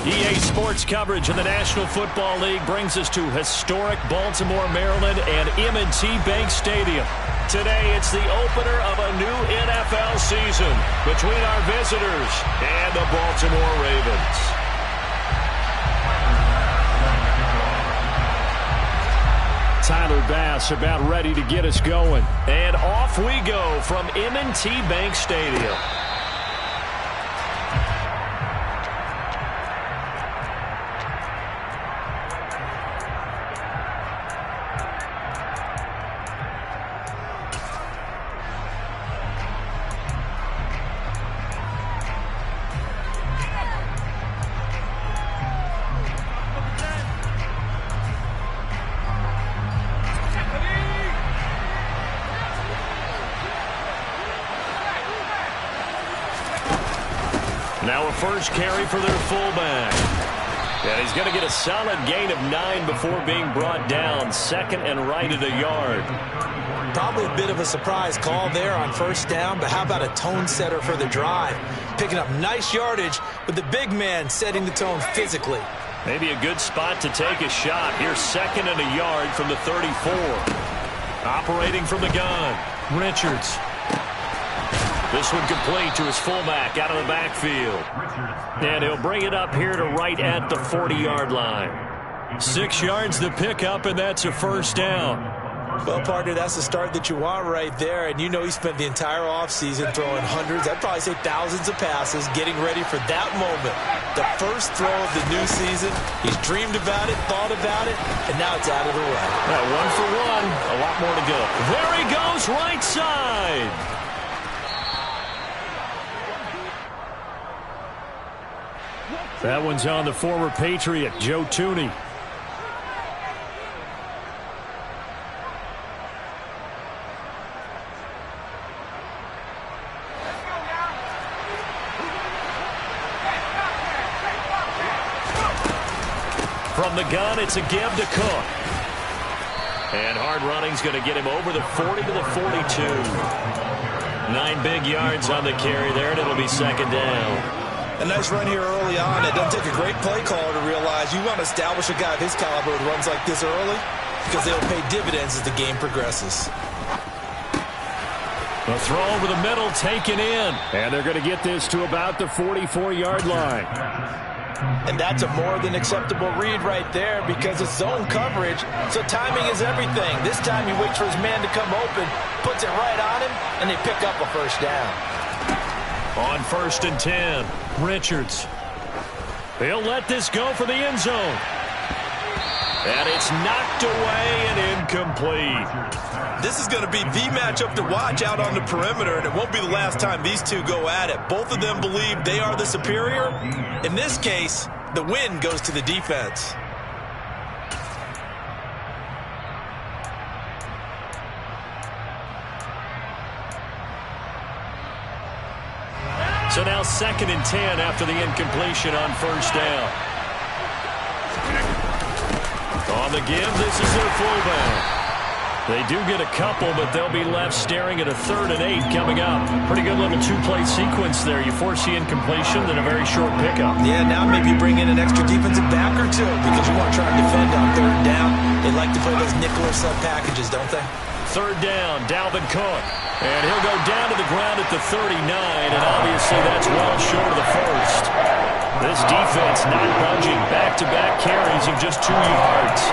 EA Sports coverage in the National Football League brings us to historic Baltimore, Maryland, and M&T Bank Stadium. Today, it's the opener of a new NFL season between our visitors and the Baltimore Ravens. Tyler Bass about ready to get us going. And off we go from M&T Bank Stadium. Now a first carry for their fullback. And he's going to get a solid gain of 9 before being brought down. Second and right at a yard. Probably a bit of a surprise call there on first down, but how about a tone setter for the drive? Picking up nice yardage with the big man setting the tone physically. Maybe a good spot to take a shot. Here's second and a yard from the 34. Operating from the gun, Richards. This one complete to his fullback out of the backfield. And he'll bring it up here to right at the 40-yard line. 6 yards to pick up, and that's a first down. Well, partner, that's the start that you want right there. And you know he spent the entire offseason throwing hundreds, I'd probably say thousands of passes, getting ready for that moment. The first throw of the new season. He's dreamed about it, thought about it, and now it's out of the way. Now, 1 for 1, a lot more to go. There he goes, right side. That one's on the former Patriot, Joe Thuney. From the gun, it's a give to Cook. And hard running's going to get him over the 40 to the 42. 9 big yards on the carry there, and it'll be second down. A nice run here early on. It doesn't take a great play caller to realize you want to establish a guy of his caliber with runs like this early because they'll pay dividends as the game progresses. The throw over the middle taken in. And they're going to get this to about the 44-yard line. And that's a more than acceptable read right there because it's zone coverage, so timing is everything. This time he waits for his man to come open, puts it right on him, and they pick up a first down. On first and 10, Richards. He'll let this go for the end zone. And it's knocked away and incomplete. This is going to be the matchup to watch out on the perimeter, and it won't be the last time these two go at it. Both of them believe they are the superior. In this case, the win goes to the defense. So now second and 10 after the incompletion on first down. On the give, this is their fullback. They do get a couple, but they'll be left staring at a 3rd and 8 coming up. Pretty good little 2-play sequence there. You force the incompletion, then a very short pickup. Yeah, now maybe bring in an extra defensive back or two because you want to try and defend on 3rd down. They like to play those nickel or sub packages, don't they? 3rd down, Dalvin Cook. And he'll go down to the ground at the 39, and obviously that's well short of the first. This defense not budging. Back-to-back carries of just 2 yards.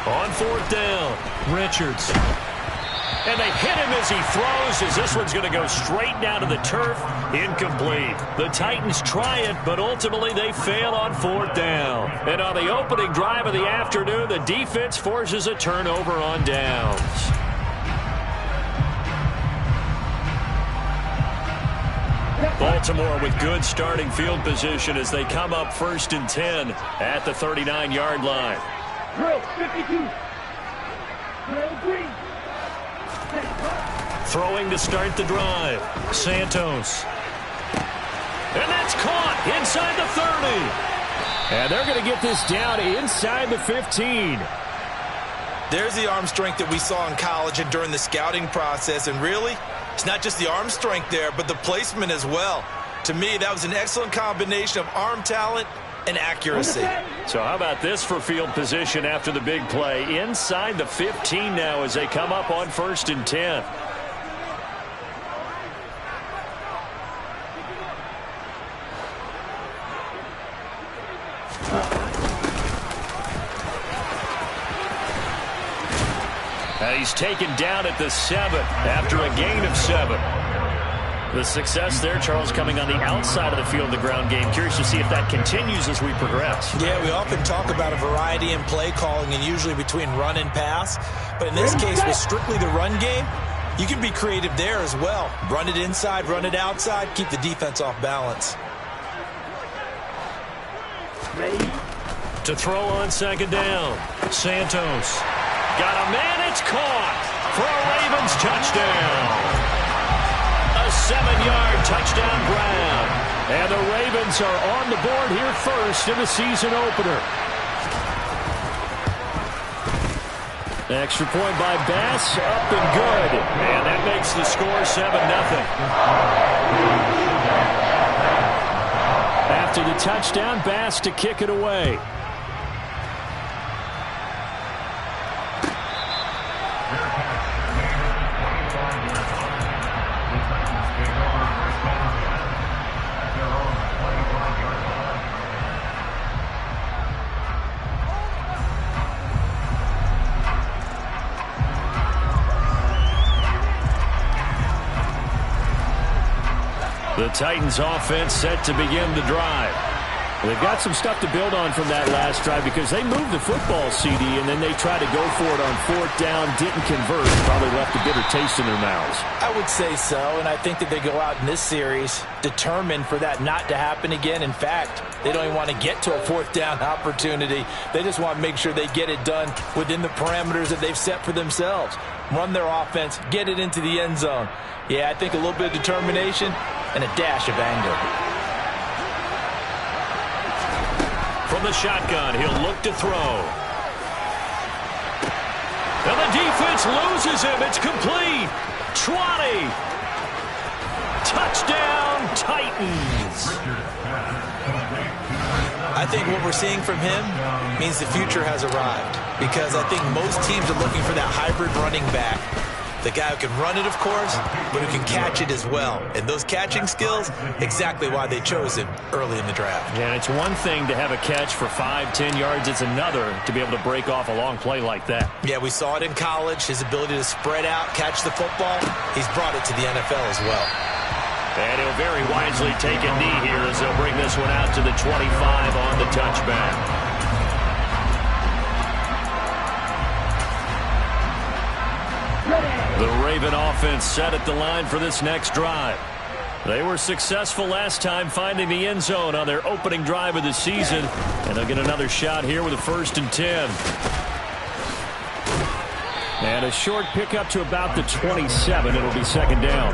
On 4th down, Richards. And they hit him as he throws, as this one's going to go straight down to the turf. Incomplete. The Titans try it, but ultimately they fail on 4th down. And on the opening drive of the afternoon, the defense forces a turnover on downs. Baltimore with good starting field position as they come up 1st and 10 at the 39-yard line. Drill 52. Drill 3. Throwing to start the drive. Santos. And that's caught inside the 30. And they're going to get this down inside the 15. There's the arm strength that we saw in college and during the scouting process. And really, it's not just the arm strength there, but the placement as well. To me, that was an excellent combination of arm talent and accuracy. So how about this for field position after the big play? Inside the 15 now as they come up on 1st and 10. And he's taken down at the 7 after a gain of 7. The success there, Charles, coming on the outside of the field, the ground game. Curious to see if that continues as we progress. Yeah, we often talk about a variety in play calling and usually between run and pass. But in this case, with strictly the run game, you can be creative there as well. Run it inside, run it outside, keep the defense off balance. To throw on 2nd down. Santos. Got a man, it's caught for a Ravens touchdown. A 7-yard touchdown grab. And the Ravens are on the board here first in the season opener. Extra point by Bass, up and good. And that makes the score 7-0. After the touchdown, Bass to kick it away. The Titans offense set to begin the drive. They've got some stuff to build on from that last drive because they moved the football, CD, and then they tried to go for it on 4th down, didn't convert, probably left a bitter taste in their mouths. I would say so, and I think that they go out in this series determined for that not to happen again. In fact, they don't even want to get to a 4th down opportunity. They just want to make sure they get it done within the parameters that they've set for themselves. Run their offense, get it into the end zone. Yeah, I think a little bit of determination and a dash of anger. From the shotgun, he'll look to throw. And the defense loses him. It's complete. 20. Touchdown, Titans. I think what we're seeing from him means the future has arrived, because I think most teams are looking for that hybrid running back. The guy who can run it, of course, but who can catch it as well. And those catching skills, exactly why they chose him early in the draft. Yeah, it's one thing to have a catch for 5-10 yards. It's another to be able to break off a long play like that. Yeah, we saw it in college, his ability to spread out, catch the football. He's brought it to the NFL as well. And he'll very wisely take a knee here as they'll bring this one out to the 25 on the touchback. The Raven offense set at the line for this next drive. They were successful last time finding the end zone on their opening drive of the season, and they'll get another shot here with a 1st and 10. And a short pickup to about the 27. It'll be 2nd down.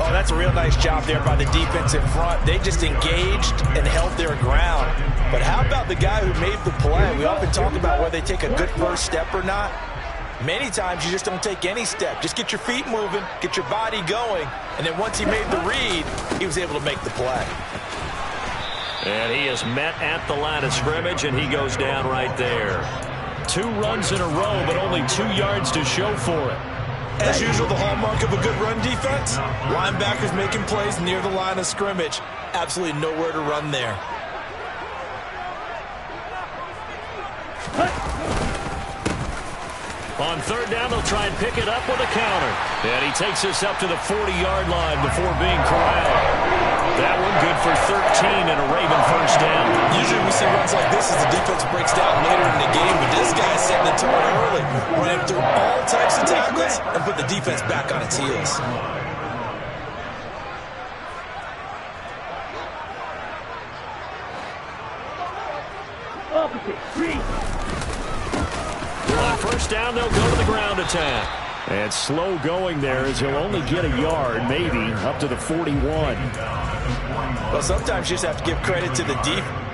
Oh, that's a real nice job there by the defense in front. They just engaged and held their ground. But how about the guy who made the play? We often talk about whether they take a good first step or not. Many times you just don't take any step. Just get your feet moving, get your body going, and then once he made the read, he was able to make the play. And he is met at the line of scrimmage, and he goes down right there. 2 runs in a row, but only 2 yards to show for it. As usual, the hallmark of a good run defense, linebackers making plays near the line of scrimmage. Absolutely nowhere to run there. On 3rd down, they'll try and pick it up with a counter. And he takes us up to the 40-yard line before being corralled. That one good for 13 and a Raven 1st down. Usually we see runs like this as the defense breaks down later in the game, but this guy's setting the tone early, running through all types of tackles and put the defense back on its heels. On 1st down, they'll go to the ground attack. And slow going there as he'll only get a yard, maybe, up to the 41. Well, sometimes you just have to give credit to the defense.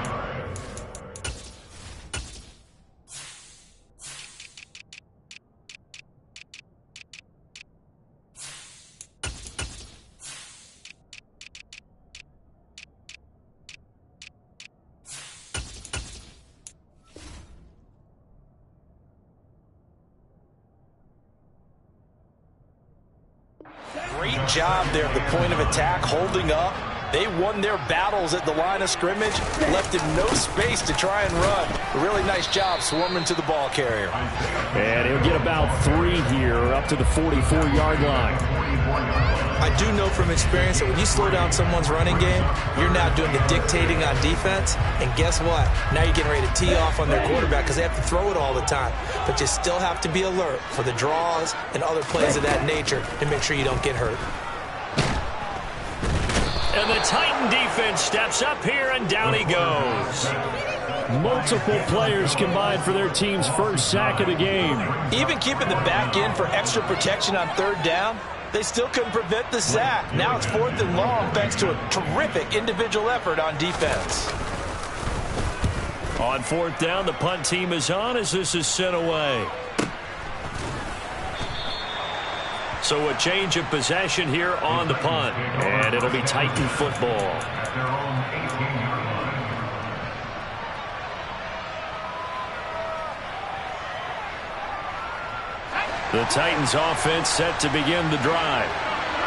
Great job there at the point of attack, holding up. They won their battles at the line of scrimmage, left him no space to try and run. A really nice job swarming to the ball carrier. And he'll get about 3 here, up to the 44-yard line. I do know from experience that when you slow down someone's running game, you're now doing the dictating on defense. And guess what? Now you're getting ready to tee off on their quarterback because they have to throw it all the time. But you still have to be alert for the draws and other plays of that nature to make sure you don't get hurt. And the Titan defense steps up here, and down he goes. Multiple players combined for their team's first sack of the game. Even keeping the back end for extra protection on 3rd down, they still couldn't prevent the sack. Now it's 4th and long thanks to a terrific individual effort on defense. On 4th down, the punt team is on as this is sent away. So a change of possession here on the punt. And it'll be Titan football. The Titans offense set to begin the drive.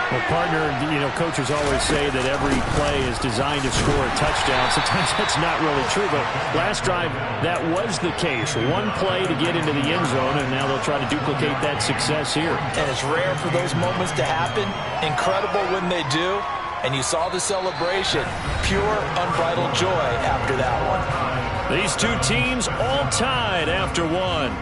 Well, partner, coaches always say that every play is designed to score a touchdown. Sometimes that's not really true, but last drive, that was the case. One play to get into the end zone, and now they'll try to duplicate that success here. And it's rare for those moments to happen. Incredible when they do. And you saw the celebration. Pure, unbridled joy after that one. These two teams all tied after one.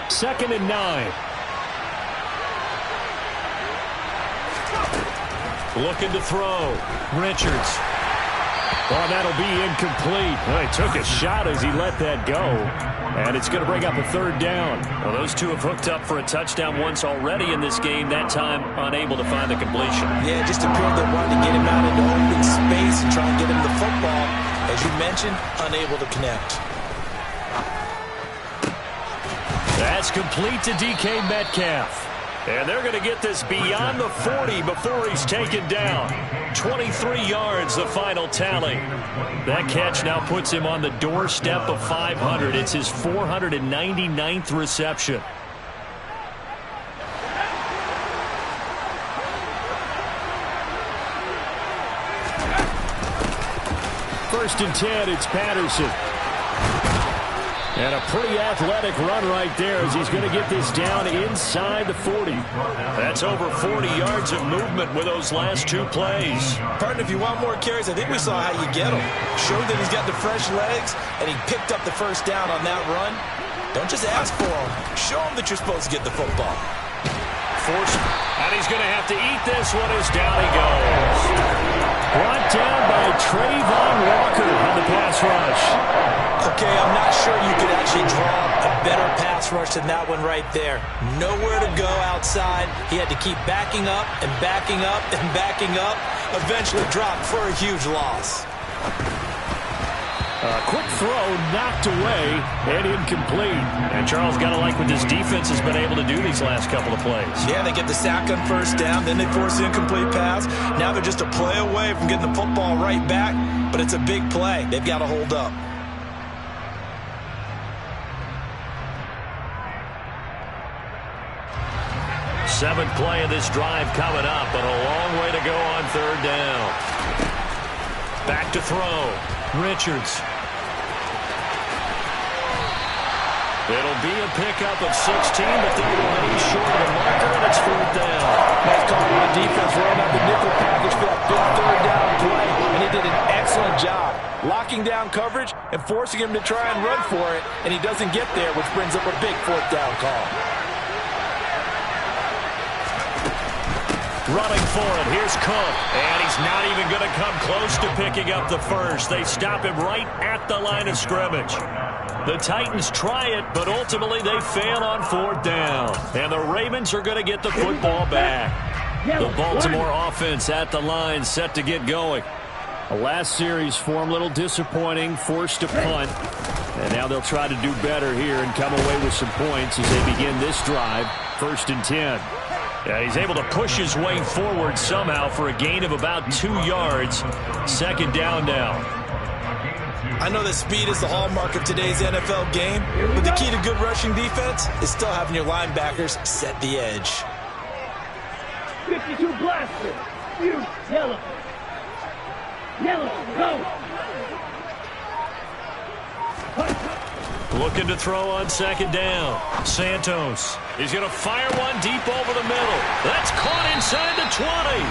Second and 9. Looking to throw. Richards. Oh, that'll be incomplete. Well, he took a shot as he let that go. And it's going to bring up a 3rd down. Well, those two have hooked up for a touchdown once already in this game. That time unable to find the completion. Yeah, it just appeared they wanted to get him out into open space and try and get him the football. As you mentioned, unable to connect. That's complete to DK Metcalf. And they're going to get this beyond the 40 before he's taken down. 23 yards, the final tally. That catch now puts him on the doorstep of 500. It's his 499th reception. First and 10, it's Patterson. And a pretty athletic run right there as he's going to get this down inside the 40. That's over 40 yards of movement with those last 2 plays. Partner, if you want more carries, I think we saw how you get him. Showed that he's got the fresh legs, and he picked up the first down on that run. Don't just ask for him. Show him that you're supposed to get the football. And he's going to have to eat this one as down he goes. Brought down by Trayvon Walker on the pass rush. Okay, I'm not sure you could actually draw a better pass rush than that one right there. Nowhere to go outside. He had to keep backing up and backing up and backing up. Eventually dropped for a huge loss. A quick throw knocked away and incomplete. And Charles, got to like what this defense has been able to do these last couple of plays. Yeah, they get the sack on first down, then they force the incomplete pass. Now they're just a play away from getting the football right back, but it's a big play. They've got to hold up. Seventh play of this drive coming up, but a long way to go on 3rd down. Back to throw. Richards. It'll be a pickup of 16, but they remain short of the marker, and it's 4th down. Nice call on the defense, rolling out the nickel package for that big 3rd down play, and he did an excellent job locking down coverage and forcing him to try and run for it, and he doesn't get there, which brings up a big 4th down call. Running for it, here's Cook, and he's not even going to come close to picking up the first. They stop him right at the line of scrimmage. The Titans try it, but ultimately they fail on 4th down. And the Ravens are going to get the football back. The Baltimore offense at the line, set to get going. The last series for him, a little disappointing, forced to punt. And now they'll try to do better here and come away with some points as they begin this drive, 1st and 10. Yeah, he's able to push his way forward somehow for a gain of about 2 yards. 2nd down now. I know that speed is the hallmark of today's NFL game, but the key to good rushing defense is still having your linebackers set the edge. 52 blaster. You, yellow. Yellow, go. Looking to throw on 2nd down. Santos. He's going to fire one deep over the middle. That's caught inside the 20.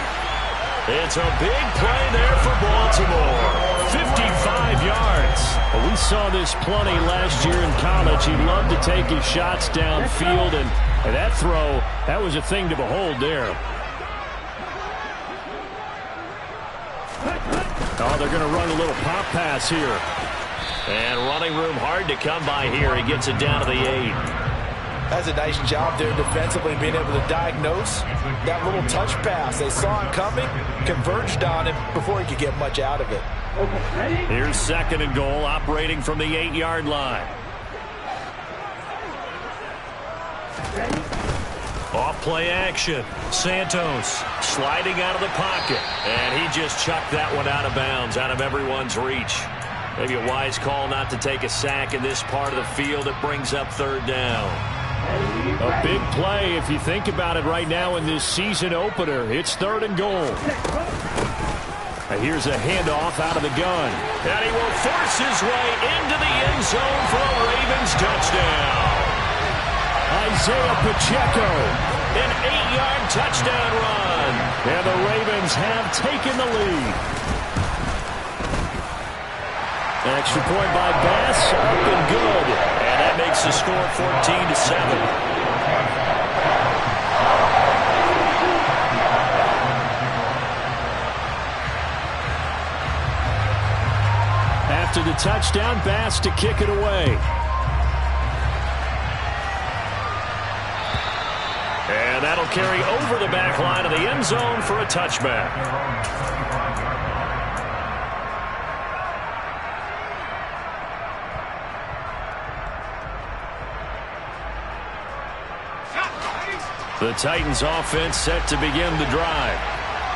It's a big play there for Baltimore. 55 yards. Well, we saw this plenty last year in college. He loved to take his shots downfield, and that throw, that was a thing to behold there. Oh, they're going to run a little pop pass here. And running room hard to come by here. He gets it down to the 8. That's a nice job there defensively, being able to diagnose that little touch pass. They saw it coming, converged on him before he could get much out of it. Here's 2nd and goal, operating from the 8-yard line. Off play action. Santos sliding out of the pocket. And he just chucked that one out of bounds, out of everyone's reach. Maybe a wise call not to take a sack in this part of the field. It brings up 3rd down. A big play if you think about it right now in this season opener. It's 3rd and goal. And here's a handoff out of the gun. And he will force his way into the end zone for a Ravens touchdown. Isaiah Pacheco. An 8-yard touchdown run. And the Ravens have taken the lead. An extra point by Bass, up and good. And that makes the score 14-7. After the touchdown, Bass to kick it away. And that'll carry over the back line of the end zone for a touchback. The Titans offense set to begin the drive.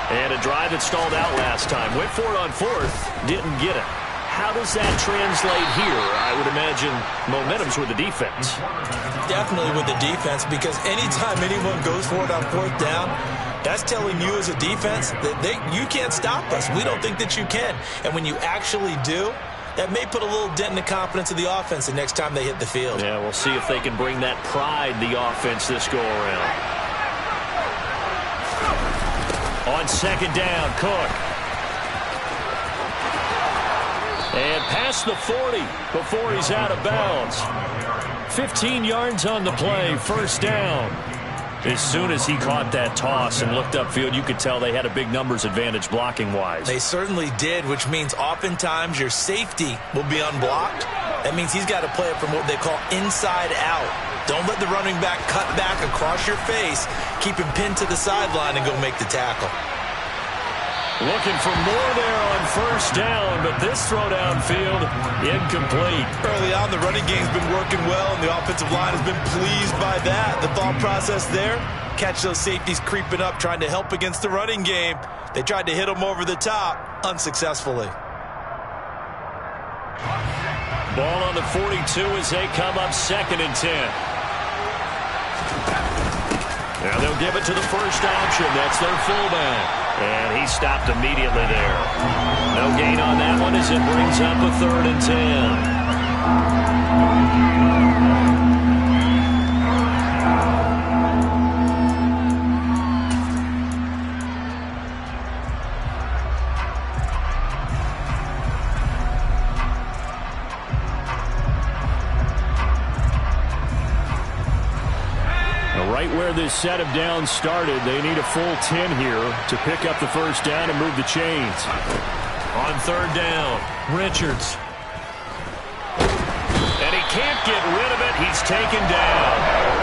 And a drive that stalled out last time. Went for it on 4th, didn't get it. How does that translate here? I would imagine momentum's with the defense. Definitely with the defense, because anytime anyone goes for it on 4th down, that's telling you as a defense that you can't stop us. We don't think that you can. And when you actually do, that may put a little dent in the confidence of the offense the next time they hit the field. Yeah, we'll see if they can bring that pride, the offense, this go-around. On 2nd down, Cook. And past the 40 before he's out of bounds. 15 yards on the play, 1st down. As soon as he caught that toss and looked upfield, you could tell they had a big numbers advantage blocking-wise. They certainly did, which means oftentimes your safety will be unblocked. That means he's got to play it from what they call inside out. Don't let the running back cut back across your face. Keep him pinned to the sideline and go make the tackle. Looking for more there on 1st down, but this throw downfield, incomplete. Early on, the running game's been working well, and the offensive line has been pleased by that. The thought process there, catch those safeties creeping up, trying to help against the running game. They tried to hit them over the top, unsuccessfully. Ball on the 42 as they come up 2nd and 10. Now they'll give it to the first option. That's their fullback. And he stopped immediately there. No gain on that one as it brings up a 3rd and 10. where this set of downs started. They need a full 10 here to pick up the first down and move the chains. On third down, Richards. And he can't get rid of it. He's taken down.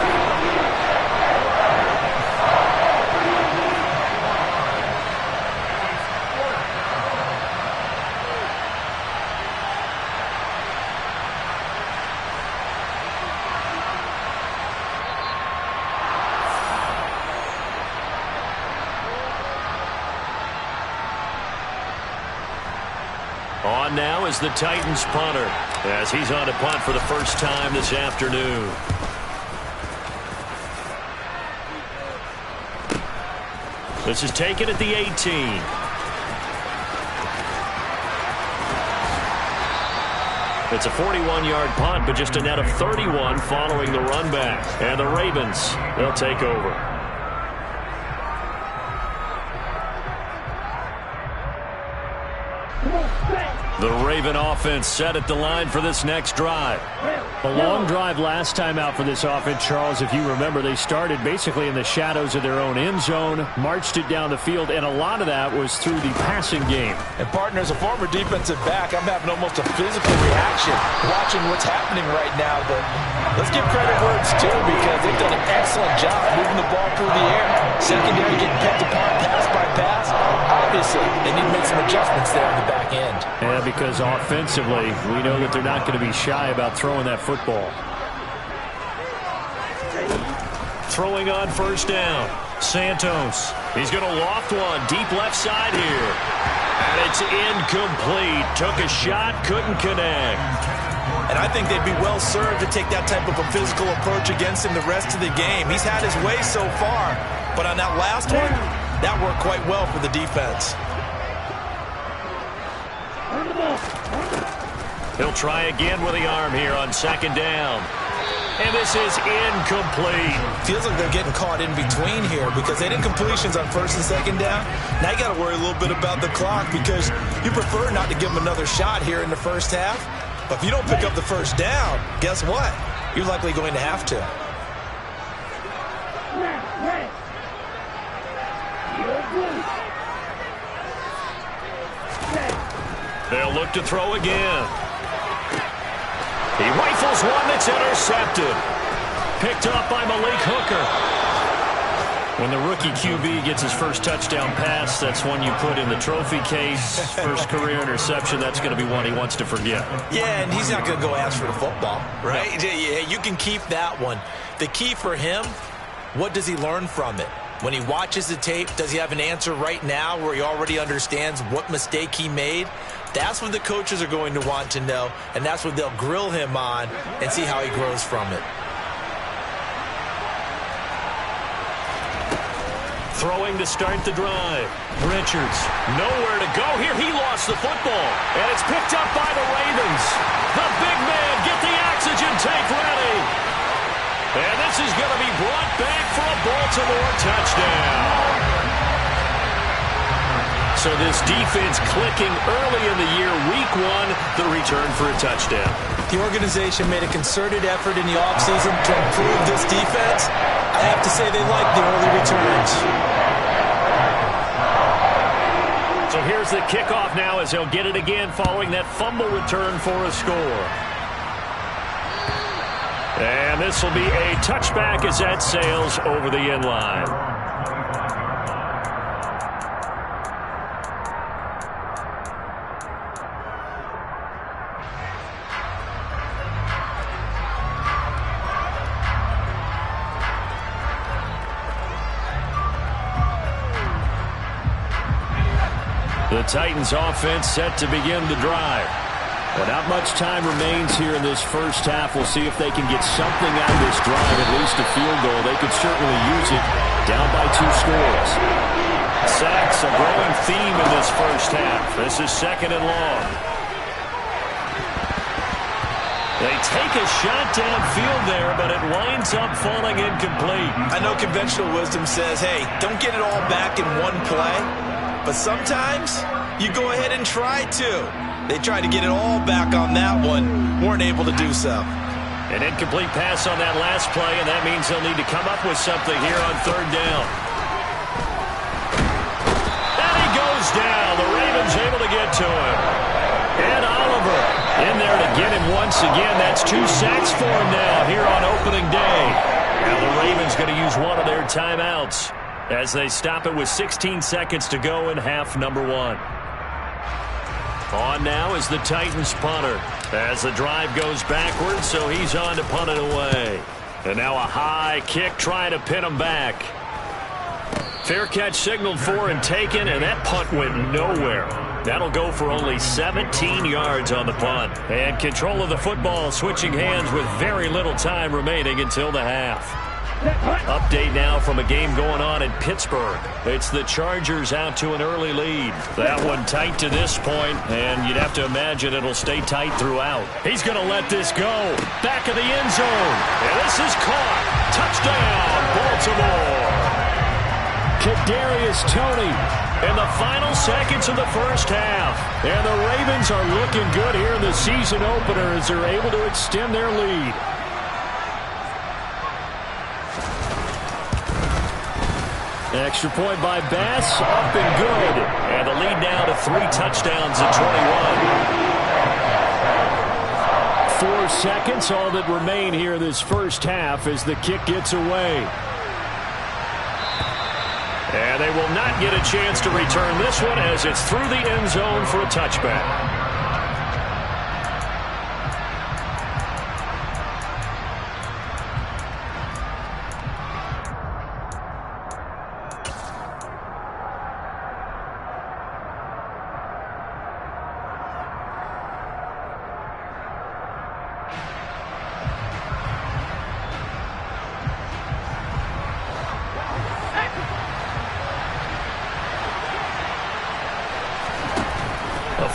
On now is the Titans punter, as he's on to punt for the first time this afternoon. This is taken at the 18. It's a 41-yard punt, but just a net of 31 following the run back. And the Ravens, they'll take over. The Raven offense set at the line for this next drive. A long drive last time out for this offense, Charles. If you remember, they started basically in the shadows of their own end zone, marched it down the field, and a lot of that was through the passing game. And, partner, as a former defensive back, I'm having almost a physical reaction watching what's happening right now. But let's give credit where it's due, because they've done an excellent job moving the ball through the air. Secondary getting picked apart pass by pass. Obviously, they need to make some adjustments there on the back end. Yeah, because offensively, we know that they're not going to be shy about throwing that football. Throwing on first down, Santos. He's going to loft one deep left side here. And it's incomplete. Took a shot, couldn't connect. And I think they'd be well served to take that type of a physical approach against him the rest of the game. He's had his way so far, but on that last one, that worked quite well for the defense. He'll try again with the arm here on second down. And this is incomplete. Feels like they're getting caught in between here because they didn't completions on first and second down. Now you got to worry a little bit about the clock because you prefer not to give them another shot here in the first half. But if you don't pick up the first down, guess what? You're likely going to have to. They'll look to throw again. He rifles one that's intercepted. Picked up by Malik Hooker. When the rookie QB gets his first touchdown pass, that's one you put in the trophy case. First career interception, that's going to be one he wants to forget. Yeah, and he's not going to go ask for the football, right? Yeah, you can keep that one. The key for him, what does he learn from it? When he watches the tape, does he have an answer right now where he already understands what mistake he made? That's what the coaches are going to want to know, and that's what they'll grill him on and see how he grows from it. Throwing to start the drive. Richards, nowhere to go here. He lost the football, and it's picked up by the Ravens. The big man, get the oxygen tank ready. And this is going to be brought back for a Baltimore touchdown. So this defense clicking early in the year, week one, the return for a touchdown. The organization made a concerted effort in the offseason to improve this defense. I have to say they like the early returns. So here's the kickoff now as they'll get it again following that fumble return for a score. And this will be a touchback as that sails over the end line. The Titans offense set to begin the drive. Well, not much time remains here in this first half. We'll see if they can get something out of this drive, at least a field goal. They could certainly use it, down by 2 scores. Sacks, a growing theme in this first half. This is second and long. They take a shot downfield there, but it winds up falling incomplete. I know conventional wisdom says, hey, don't get it all back in one play. But sometimes you go ahead and try to. They tried to get it all back on that one. Weren't able to do so. An incomplete pass on that last play, and that means they'll need to come up with something here on third down. And he goes down. The Ravens able to get to him. And Oliver in there to get him once again. That's 2 sacks for him now here on opening day. Now the Ravens going to use one of their timeouts as they stop it with 16 seconds to go in half number 1. On now is the Titans punter as the drive goes backwards, so he's on to punt it away. And now a high kick trying to pin him back. Fair catch signaled for and taken, and that punt went nowhere. That'll go for only 17 yards on the punt. And control of the football switching hands with very little time remaining until the half. Update now from a game going on in Pittsburgh. It's the Chargers out to an early lead. That one tight to this point, and you'd have to imagine it'll stay tight throughout. He's going to let this go. Back of the end zone. And this is caught. Touchdown, Baltimore. Kadarius Toney In the final seconds of the first half. And the Ravens are looking good here in the season opener as they're able to extend their lead. Extra point by Bass, up and good. And the lead now to 3 touchdowns at 21. 4 seconds, all that remain here this first half as the kick gets away. And they will not get a chance to return this one as it's through the end zone for a touchback.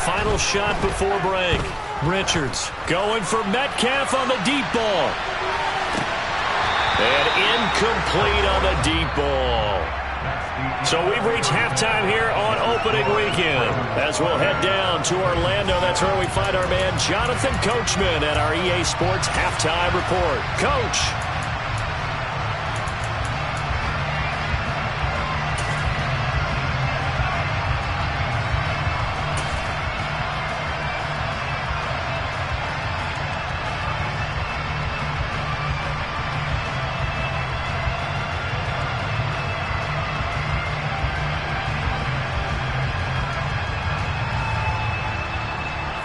Final shot before break. Richards going for Metcalf on the deep ball. And incomplete on the deep ball. So we've reached halftime here on opening weekend. As we'll head down to Orlando, that's where we find our man Jonathan Coachman at our EA Sports Halftime Report. Coach.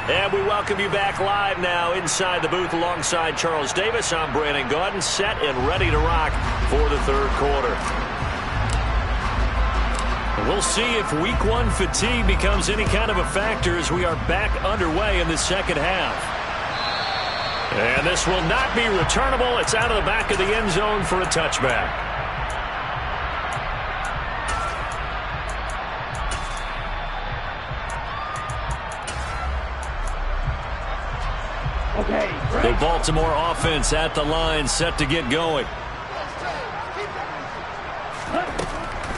And we welcome you back live now inside the booth alongside Charles Davis. I'm Brandon Gaudin, set and ready to rock for the third quarter. And we'll see if week 1 fatigue becomes any kind of a factor as we are back underway in the second half. And this will not be returnable. It's out of the back of the end zone for a touchback. The Baltimore offense at the line, set to get going.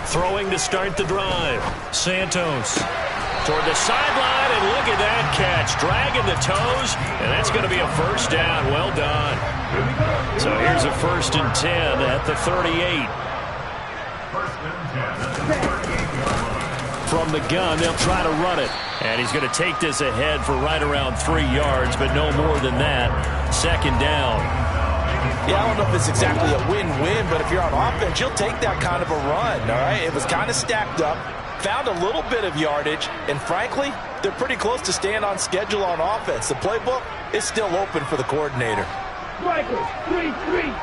Throwing to start the drive. Santos toward the sideline, and look at that catch. Dragging the toes, and that's going to be a first down. Well done. So here's a 1st and 10 at the 38. From the gun, they'll try to run it. And he's going to take this ahead for right around 3 yards, but no more than that. 2nd down. Yeah, I don't know if it's exactly a win-win, but if you're on offense, you'll take that kind of a run, all right? It was kind of stacked up, found a little bit of yardage, and frankly, they're pretty close to staying on schedule on offense. The playbook is still open for the coordinator. Michael, 3-3.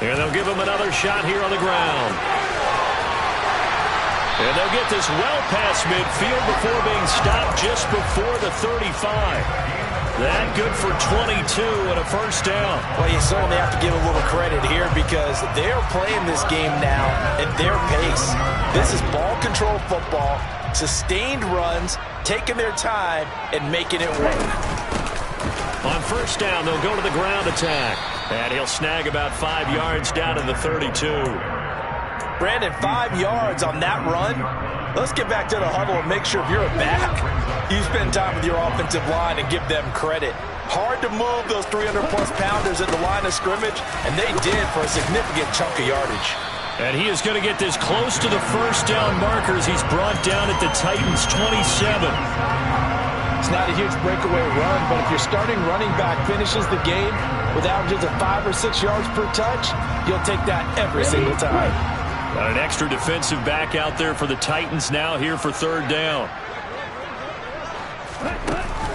And they'll give him another shot here on the ground. And they'll get this well past midfield before being stopped just before the 35. That good for 22 and a first down. Well, you certainly have to give a little credit here because they're playing this game now at their pace. This is ball control football, sustained runs, taking their time, and making it work. On first down, they'll go to the ground attack. And he'll snag about 5 yards down to the 32. Brandon, 5 yards on that run. Let's get back to the huddle and make sure if you're a back, you spend time with your offensive line and give them credit. Hard to move those 300-plus pounders at the line of scrimmage, and they did for a significant chunk of yardage. And he is going to get this close to the first down markers. He's brought down at the Titans' 27. It's not a huge breakaway run, but if your starting running back finishes the game with averages of 5 or 6 yards per touch, you'll take that every single time. Got an extra defensive back out there for the Titans now here for third down.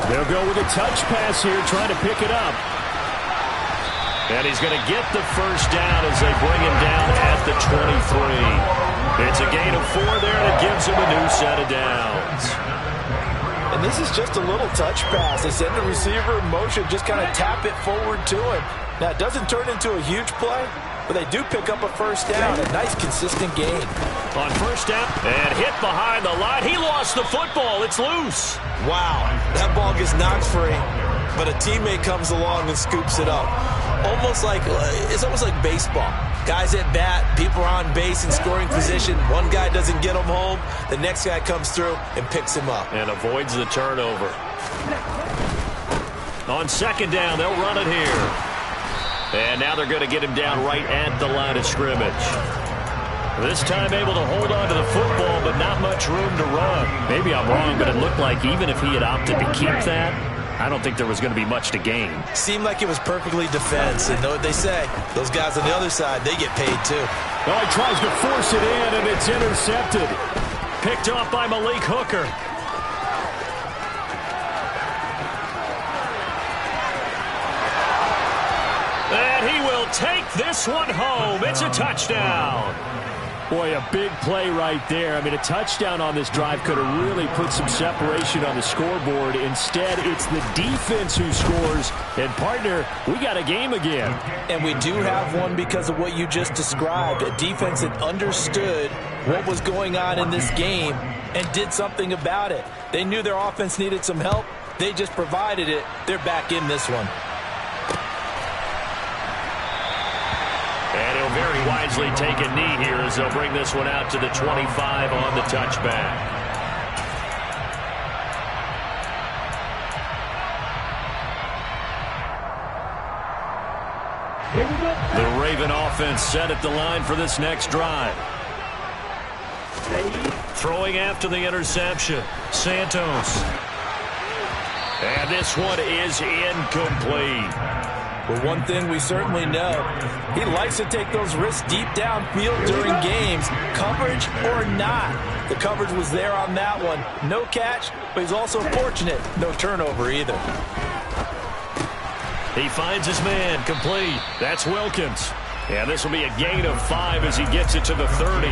They'll go with a touch pass here, trying to pick it up. And he's going to get the first down as they bring him down at the 23. It's a gain of 4 there, and it gives him a new set of downs. And this is just a little touch pass. They send the receiver in motion, just kind of tap it forward to him. Now, it doesn't turn into a huge play, but they do pick up a first down. A nice, consistent gain. On first down, and hit behind the line. He lost the football. It's loose. Wow, that ball gets knocked free, but a teammate comes along and scoops it up. It's almost like baseball. Guys at bat, people are on base in scoring position. One guy doesn't get him home. The next guy comes through and picks him up. And avoids the turnover. On second down, they'll run it here. And now they're going to get him down right at the line of scrimmage. This time able to hold on to the football, but not much room to run. Maybe I'm wrong, but it looked like even if he had opted to keep that, I don't think there was going to be much to gain. Seemed like it was perfectly defense. And know what they say? Those guys on the other side, they get paid too. Oh, he tries to force it in, and it's intercepted. Picked off by Malik Hooker. And he will take this one home. It's a touchdown. Boy, a big play right there. I mean, a touchdown on this drive could have really put some separation on the scoreboard. Instead, it's the defense who scores. And, partner, we got a game again. And we do have one because of what you just described. A defense that understood what was going on in this game and did something about it. They knew their offense needed some help. They just provided it. They're back in this one. And he'll very wisely take a knee here as they'll bring this one out to the 25 on the touchback. The Raven offense set at the line for this next drive. Throwing after the interception, Santos. And this one is incomplete. But one thing we certainly know, he likes to take those risks deep downfield during games, coverage or not. The coverage was there on that one. No catch, but he's also fortunate. No turnover either. He finds his man, complete. That's Wilkins. And this will be a gain of 5 as he gets it to the 30.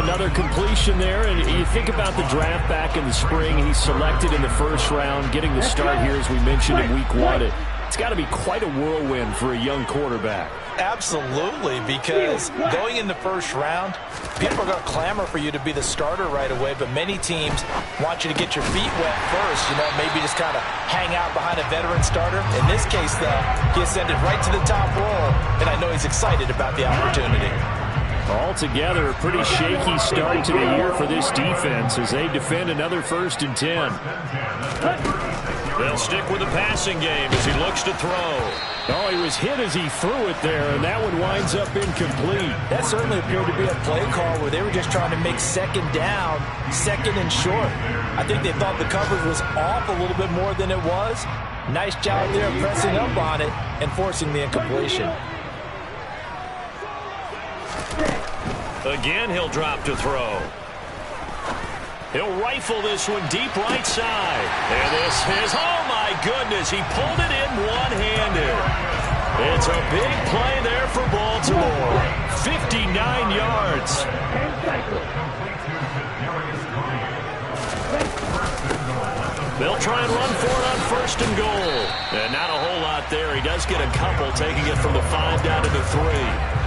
Another completion there, and you think about the draft back in the spring. He's selected in the first round, getting the start here, as we mentioned, in week 1. It's got to be quite a whirlwind for a young quarterback. Absolutely, because going in the first round, people are going to clamor for you to be the starter right away, but many teams want you to get your feet wet first, maybe just kind of hang out behind a veteran starter. In this case, though, he ascended right to the top role, and I know he's excited about the opportunity. Altogether, a pretty shaky start to the year for this defense as they defend another 1st and 10. They'll stick with the passing game as he looks to throw. Oh, he was hit as he threw it there, and that one winds up incomplete. That certainly appeared to be a play call where they were just trying to make second down, second and short. I think they thought the coverage was off a little bit more than it was. Nice job there pressing up on it and forcing the incompletion. Again, he'll drop to throw. He'll rifle this one deep right side. And this is, oh my goodness, he pulled it in one-handed. It's a big play there for Baltimore. 59 yards. They'll try and run for it on 1st and goal. And not a whole lot there. He does get a couple, taking it from the 5 down to the 3.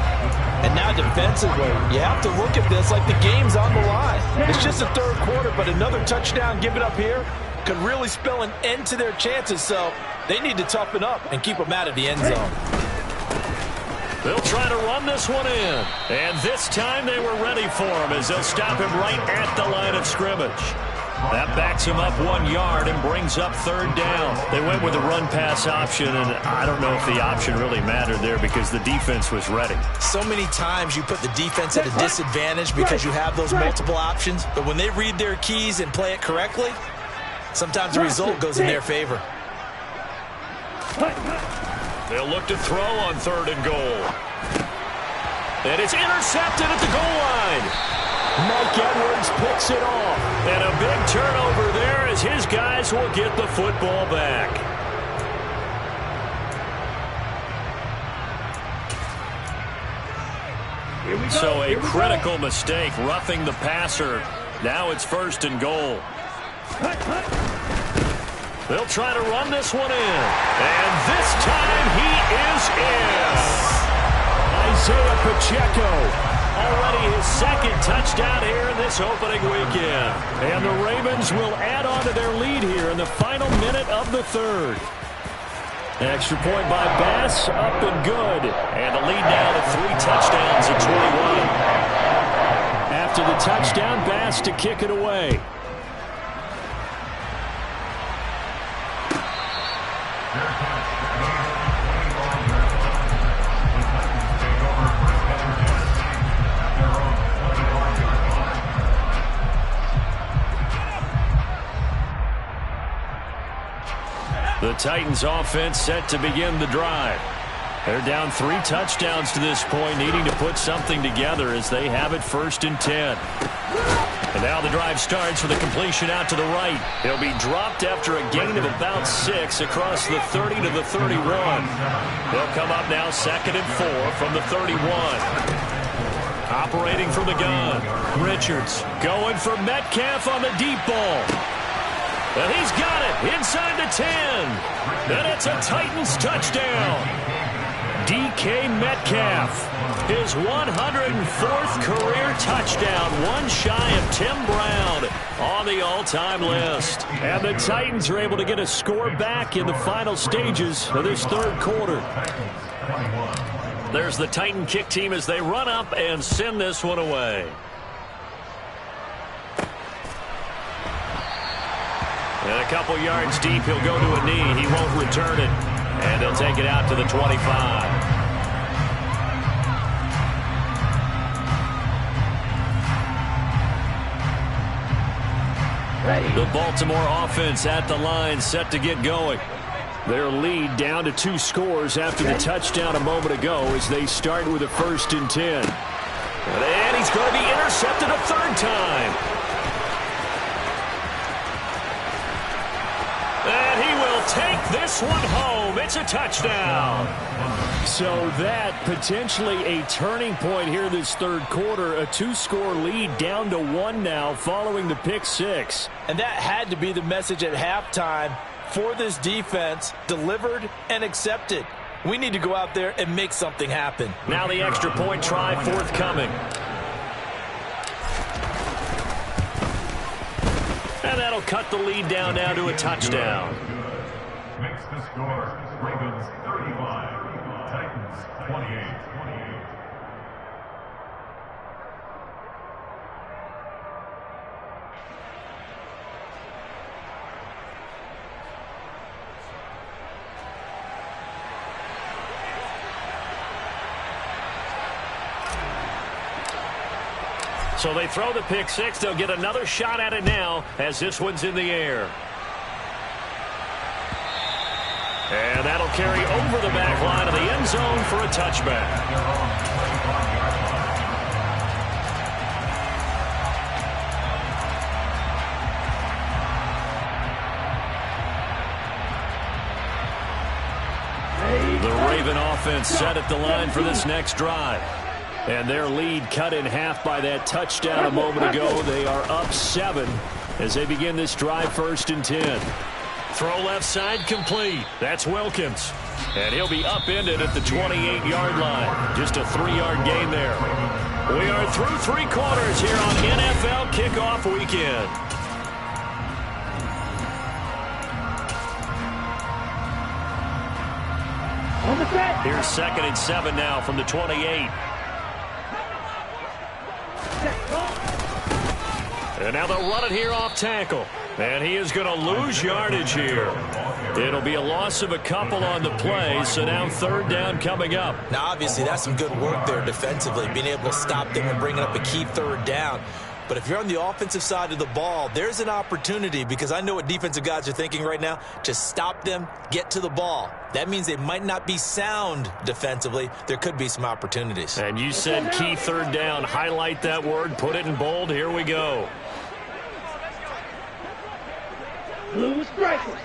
And now defensively, you have to look at this like the game's on the line. It's just the 3rd quarter, but another touchdown given up here could really spell an end to their chances. So they need to toughen up and keep them out of the end zone. They'll try to run this one in. And this time they were ready for him as they'll stop him right at the line of scrimmage. That backs him up 1 yard and brings up third down. They went with a run-pass option, and I don't know if the option really mattered there because the defense was ready. So many times you put the defense at a disadvantage because you have those multiple options, but when they read their keys and play it correctly, sometimes the result goes in their favor. They'll look to throw on 3rd and goal. And it's intercepted at the goal line. Mike Edwards picks it off. And a big turnover there as his guys will get the football back. So a critical mistake, roughing the passer. Now it's 1st and goal. They'll try to run this one in. And this time he is in. Isaiah Pacheco. Already his 2nd touchdown here in this opening weekend. And the Ravens will add on to their lead here in the final minute of the 3rd. Extra point by Bass, up and good. And the lead now to 3 touchdowns at 21. After the touchdown, Bass to kick it away. The Titans offense set to begin the drive. They're down 3 touchdowns to this point, needing to put something together as they have it 1st and 10. And now the drive starts with a completion out to the right. He'll be dropped after a gain of about 6 across the 30 to the 31. They'll come up now 2nd and 4 from the 31. Operating from the gun. Richards going for Metcalf on the deep ball. And he's got it inside the 10. And it's a Titans touchdown. DK Metcalf, his 104th career touchdown, one shy of Tim Brown on the all-time list. And the Titans are able to get a score back in the final stages of this 3rd quarter. There's the Titan kick team as they run up and send this one away. And a couple yards deep, he'll go to a knee. He won't return it. And they'll take it out to the 25. The Baltimore offense at the line, set to get going. Their lead down to 2 scores after the touchdown a moment ago as they start with a 1st and 10. And he's going to be intercepted a 3rd time. And he will take this one home. It's a touchdown. So that potentially a turning point here this 3rd quarter. A 2-score lead down to 1 now following the pick 6. And that had to be the message at halftime for this defense. Delivered and accepted. We need to go out there and make something happen. Now the extra point try forthcoming. And that'll cut the lead down now to a touchdown. Makes the score Ravens 35, Titans 28. So they throw the pick 6. They'll get another shot at it now as this one's in the air. And that'll carry over the back line of the end zone for a touchback. The Raven offense set at the line for this next drive. And their lead cut in half by that touchdown a moment ago. They are up 7 as they begin this drive 1st and 10. Throw left side complete. That's Wilkins. And he'll be upended at the 28-yard line. Just a 3-yard gain there. We are through 3 quarters here on NFL Kickoff Weekend. On the set. Here's 2nd and 7 now from the 28. And now they'll run it here off tackle. And he is going to lose yardage here. It'll be a loss of a couple on the play, so now 3rd down coming up. Now, obviously, that's some good work there defensively, being able to stop them and bringing up a key 3rd down. But if you're on the offensive side of the ball, there's an opportunity, because I know what defensive guys are thinking right now. Just stop them, get to the ball. That means they might not be sound defensively. There could be some opportunities. And you said key 3rd down. Highlight that word, put it in bold. Here we go. Blue striker.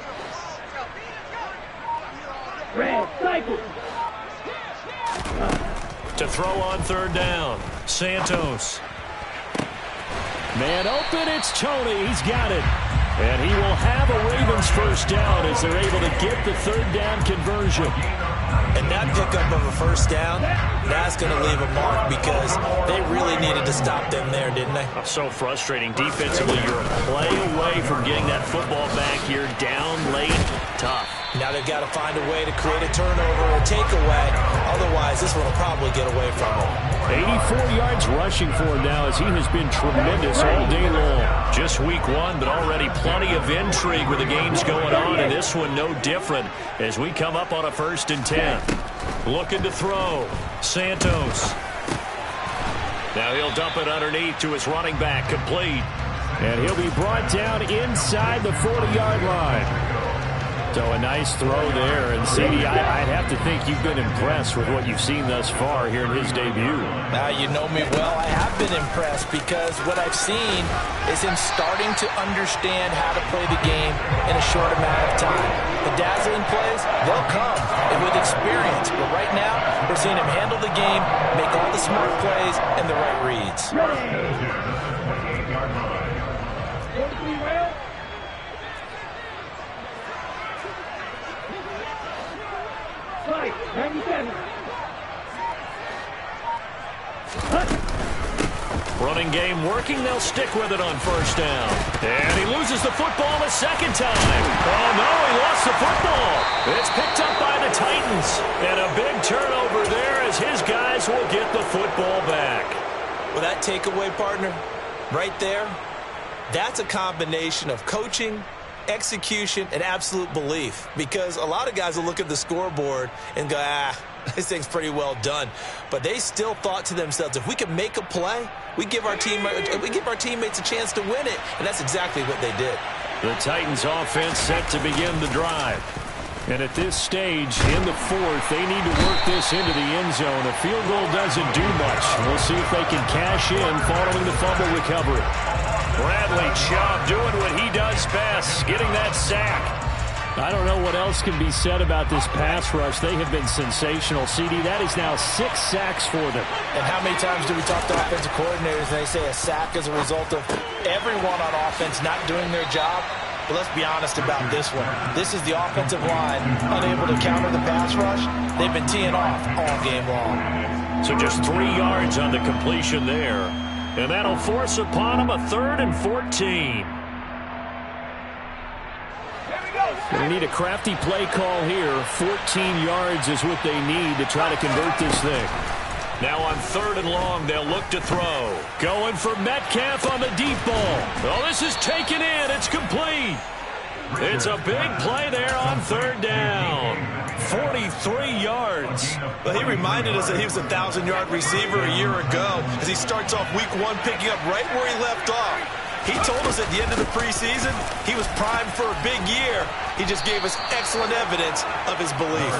Red cycle. To throw on 3rd down. Santos. Man open, it's Tony. He's got it. And he will have a Ravens 1st down as they're able to get the 3rd down conversion. And that pickup of a 1st down, that's going to leave a mark, because they really needed to stop them there, didn't they? So frustrating. Defensively, you're a play away from getting that football back here. Down late, tough. Now they've got to find a way to create a turnover or a takeaway. Otherwise, this one will probably get away from them. 84 yards rushing for him now, as he has been tremendous all day long. Just week 1, but already plenty of intrigue with the games going on, and this one no different as we come up on a 1st and 10. Looking to throw. Santos. Now he'll dump it underneath to his running back, complete. And he'll be brought down inside the 40-yard line. So a nice throw there. And, CD, I'd have to think you've been impressed with what you've seen thus far here in his debut. Now, you know me well. I have been impressed, because what I've seen is him starting to understand how to play the game in a short amount of time. The dazzling plays, they'll come with experience. But right now, we're seeing him handle the game, make all the smart plays, and the right reads. Running game working. They'll stick with it on 1st down. And he loses the football a 2nd time. Oh, no, he lost the football. It's picked up by the Titans. And a big turnover there as his guys will get the football back. Well, that takeaway, partner, right there, that's a combination of coaching, execution, and absolute belief. Because a lot of guys will look at the scoreboard and go, this thing's pretty well done. But they still thought to themselves, if we can make a play, we give our teammates a chance to win it. And that's exactly what they did. The Titans offense set to begin the drive. And at this stage, in the 4th, they need to work this into the end zone. A field goal doesn't do much. We'll see if they can cash in following the fumble recovery. Bradley Chubb doing what he does best, getting that sack. I don't know what else can be said about this pass rush. They have been sensational. CD, that is now 6 sacks for them. And how many times do we talk to offensive coordinators and they say a sack is a result of everyone on offense not doing their job? But let's be honest about this one. This is the offensive line unable to counter the pass rush. They've been teeing off all game long. So just 3 yards on the completion there. And that'll force upon him a 3rd and 14. They need a crafty play call here. 14 yards is what they need to try to convert this thing. Now on 3rd and long, they'll look to throw. Going for Metcalf on the deep ball. Oh, this is taken in. It's complete. It's a big play there on 3rd down. 43 yards. Well, he reminded us that he was a 1,000-yard receiver a year ago as he starts off week 1 picking up right where he left off. He told us at the end of the preseason he was primed for a big year. He just gave us excellent evidence of his belief.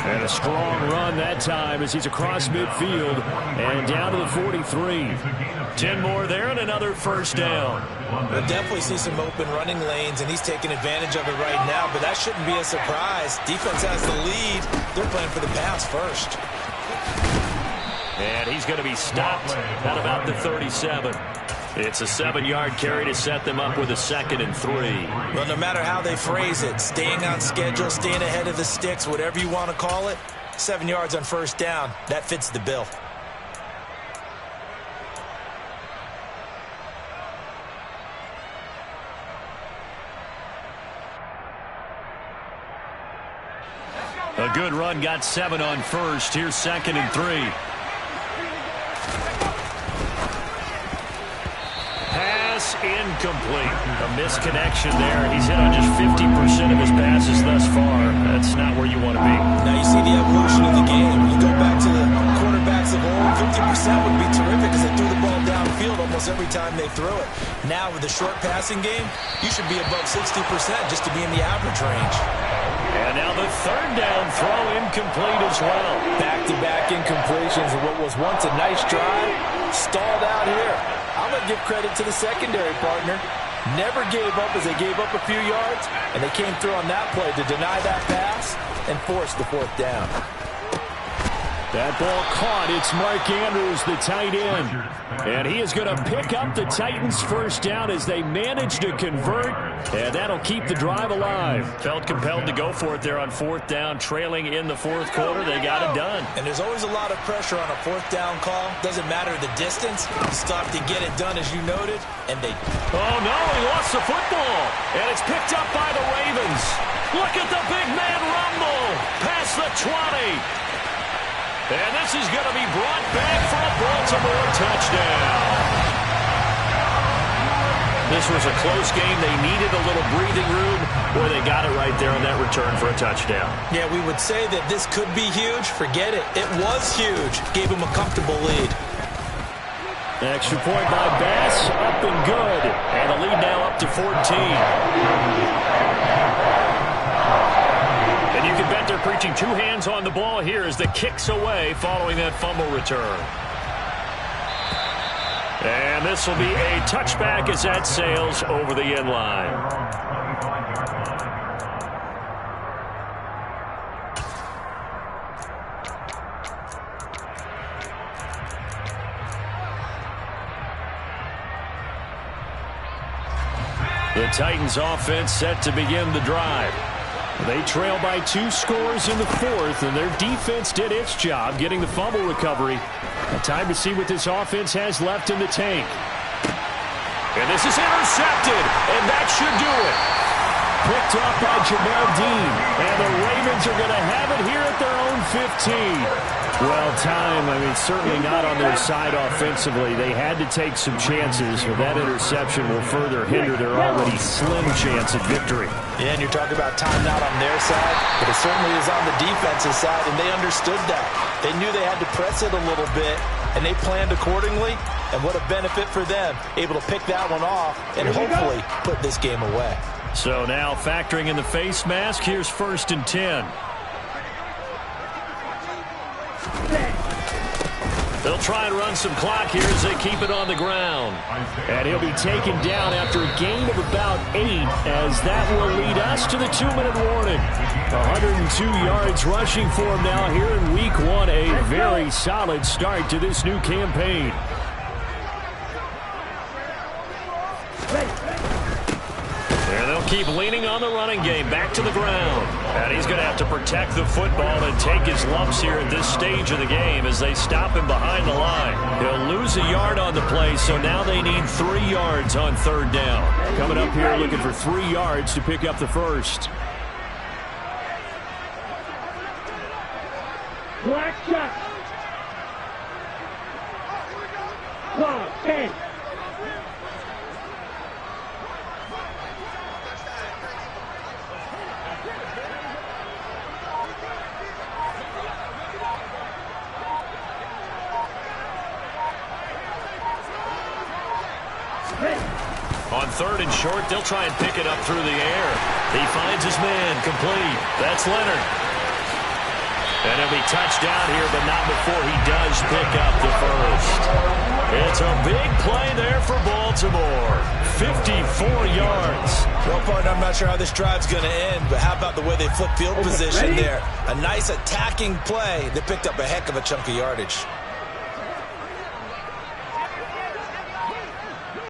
And a strong run that time as he's across midfield and down to the 43. 10 more there and another 1st down. We'll definitely see some open running lanes, and he's taking advantage of it right now, but that shouldn't be a surprise. Defense has the lead. They're playing for the pass first. And he's going to be stopped at about the 37. It's a 7-yard carry to set them up with a 2nd and 3. Well, no matter how they phrase it, staying on schedule, staying ahead of the sticks, whatever you want to call it, 7 yards on 1st down, that fits the bill. A good run, got 7 on first. Here's 2nd and 3. Pass incomplete. A misconnection there. He's hit on just 50% of his passes thus far. That's not where you want to be. Now you see the evolution of the game. You go back to the quarterbacks of old, 50% would be terrific because they threw the ball downfield almost every time they threw it. Now with the short passing game, you should be above 60% just to be in the average range. And now the 3rd down throw incomplete as well. Back-to-back incompletions of what was once a nice drive, stalled out here. I'm going to give credit to the secondary partner. Never gave up as they gave up a few yards, and they came through on that play to deny that pass and force the 4th down. That ball caught. It's Mark Andrews, the tight end. And he is going to pick up the Titans' 1st down as they manage to convert. And that'll keep the drive alive. Felt compelled to go for it there on 4th down, trailing in the 4th quarter. They got it done. And there's always a lot of pressure on a 4th down call. Doesn't matter the distance. You stop to get it done, as you noted, and they... Oh, no, he lost the football. And it's picked up by the Ravens. Look at the big man rumble. Past the 20. And this is going to be brought back for a Baltimore touchdown. This was a close game. They needed a little breathing room. Boy, they got it right there on that return for a touchdown. Yeah, we would say that this could be huge. Forget it. It was huge. Gave him a comfortable lead. Extra point by Bass. Up and good. And the lead now up to 14. And you can bet they're preaching 2 hands on the ball here as the kick's away following that fumble return. And this will be a touchback as that sails over the end line. The Titans offense set to begin the drive. They trail by 2 scores in the 4th, and their defense did its job getting the fumble recovery. Time to see what this offense has left in the tank. And this is intercepted, and that should do it. Picked up by Jamel Dean, and the Ravens are going to have it here at their own 15. Well, time, certainly not on their side offensively. They had to take some chances, but that interception will further hinder their already slim chance at victory. Yeah, and you're talking about time not on their side, but it certainly is on the defensive side, and they understood that. They knew they had to press it a little bit, and they planned accordingly, and what a benefit for them, able to pick that one off and hopefully put this game away. So now factoring in the face mask, here's 1st and 10. They'll try and run some clock here as they keep it on the ground. And he'll be taken down after a gain of about 8, as that will lead us to the 2-minute warning. 102 yards rushing for him now here in Week 1. A very solid start to this new campaign. And they'll keep leaning on the running game. Back to the ground. And he's going to have to protect the football and take his lumps here at this stage of the game as they stop him behind the line. He'll lose a yard on the play, so now they need 3 yards on 3rd down. Coming up here looking for 3 yards to pick up the 1st. Black shot. Clock 10. On 3rd and short, they'll try and pick it up through the air. He finds his man, complete. That's Leonard. And he'll be touched down here, but not before he does pick up the 1st. It's a big play there for Baltimore. 54 yards. Well, partner, I'm not sure how this drive's going to end, but how about the way they flip field position there? A nice attacking play that picked up a heck of a chunk of yardage.